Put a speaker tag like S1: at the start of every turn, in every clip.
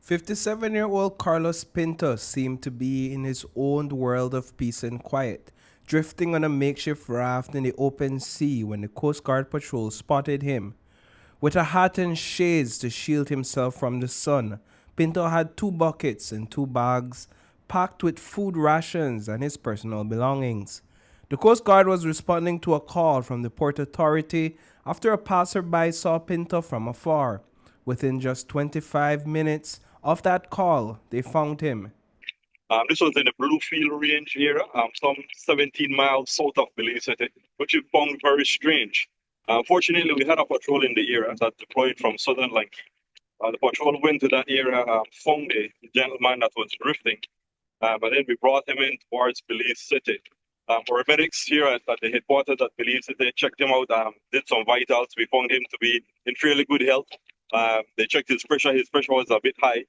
S1: 57-year-old Carlos Pinto seemed to be in his own world of peace and quiet, drifting on a makeshift raft in the open sea when the Coast Guard patrol spotted him. With a hat and shades to shield himself from the sun, Pinto had 2 buckets and 2 bags packed with food rations and his personal belongings. The Coast Guard was responding to a call from the Port Authority after a passerby saw Pinto from afar. Within just 25 minutes of that call, they found him.
S2: This was in the Bluefield Range area, some 17 miles south of Belize City, which we found very strange. Fortunately, we had a patrol in the area that deployed from Southern Link. The patrol went to that area, found a gentleman that was drifting, but then we brought him in towards Belize City. Our medics here at the headquarters at Belize City checked him out, did some vitals. We found him to be in fairly good health. They checked his pressure. His pressure was a bit high.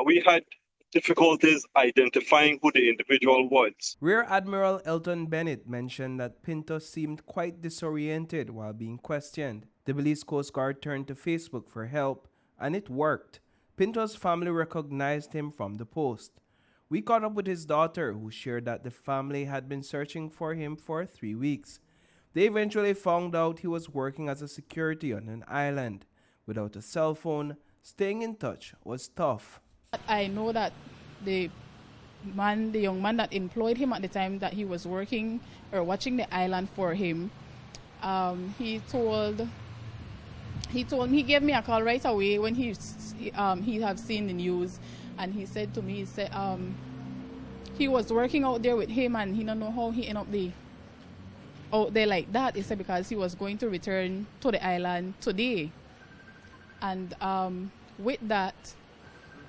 S2: We had difficulties identifying who the individual was.
S1: Rear Admiral Elton Bennett mentioned that Pinto seemed quite disoriented while being questioned. The Belize Coast Guard turned to Facebook for help, and it worked. Pinto's family recognized him from the post. We caught up with his daughter, who shared that the family had been searching for him for 3 weeks. They eventually found out he was working as a security on an island. Without a cell phone, staying in touch was tough.
S3: I know that the young man that employed him at the time that he was working or watching the island for him, he gave me a call right away when he had seen the news, and he said to me, he was working out there with him and he don't know how he ended up out there like that. He said because he was going to return to the island today. And with that,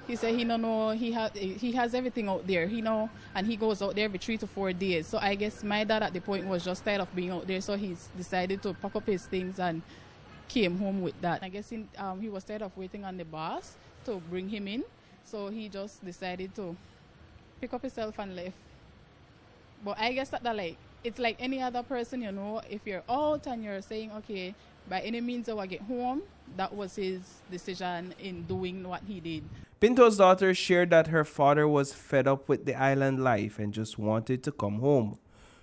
S3: he said he don't know, he has everything out there, and he goes out there every 3 to 4 days. So I guess my dad at the point was just tired of being out there, so he's decided to pack up his things and came home with that. I guess he was tired of waiting on the boss to bring him in, so he just decided to pick up himself and left. But I guess that it's like any other person, if you're out and you're saying, okay, by any means I will get home, that was his decision in doing what he did.
S1: Pinto's daughter shared that her father was fed up with the island life and just wanted to come home.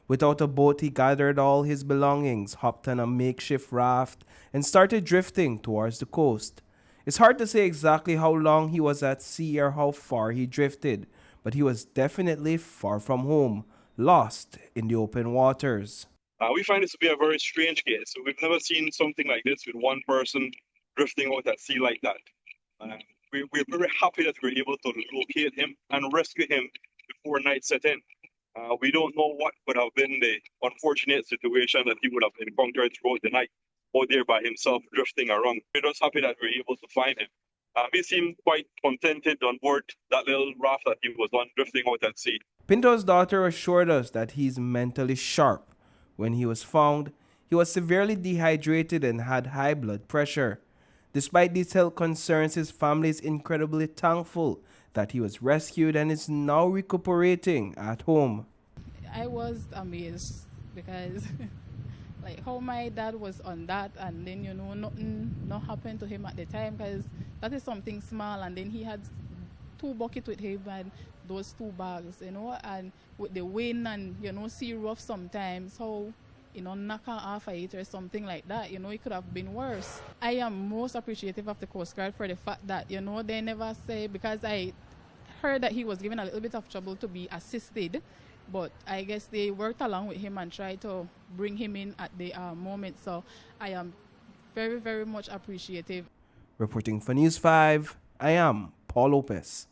S1: Without a boat, he gathered all his belongings, hopped on a makeshift raft, and started drifting towards the coast. It's hard to say exactly how long he was at sea or how far he drifted, but he was definitely far from home, lost in the open waters.
S2: We find this to be a very strange case. We've never seen something like this with one person drifting out at sea like that. We're very happy that we're able to locate him and rescue him before night set in. We don't know what would have been the unfortunate situation that he would have encountered throughout the night out there by himself drifting around. We're just happy that we're able to find him. He seemed quite contented on board that little raft that he was on drifting out at sea.
S1: Pinto's daughter assured us that he's mentally sharp. When he was found, he was severely dehydrated and had high blood pressure. Despite these health concerns, his family is incredibly thankful that he was rescued and is now recuperating at home.
S3: I was amazed because how my dad was on that, and then nothing happened to him at the time, because that is something small, and then he had 2 buckets with him and those 2 bags, and with the wind and sea rough sometimes, how knock off it or something like that, it could have been worse. I am most appreciative of the Coast Guard for the fact that they never say, because I heard that he was given a little bit of trouble to be assisted, but I guess they worked along with him and tried to bring him in at the moment. So I am very, very much appreciative.
S1: Reporting for News 5, I am Paul Lopez.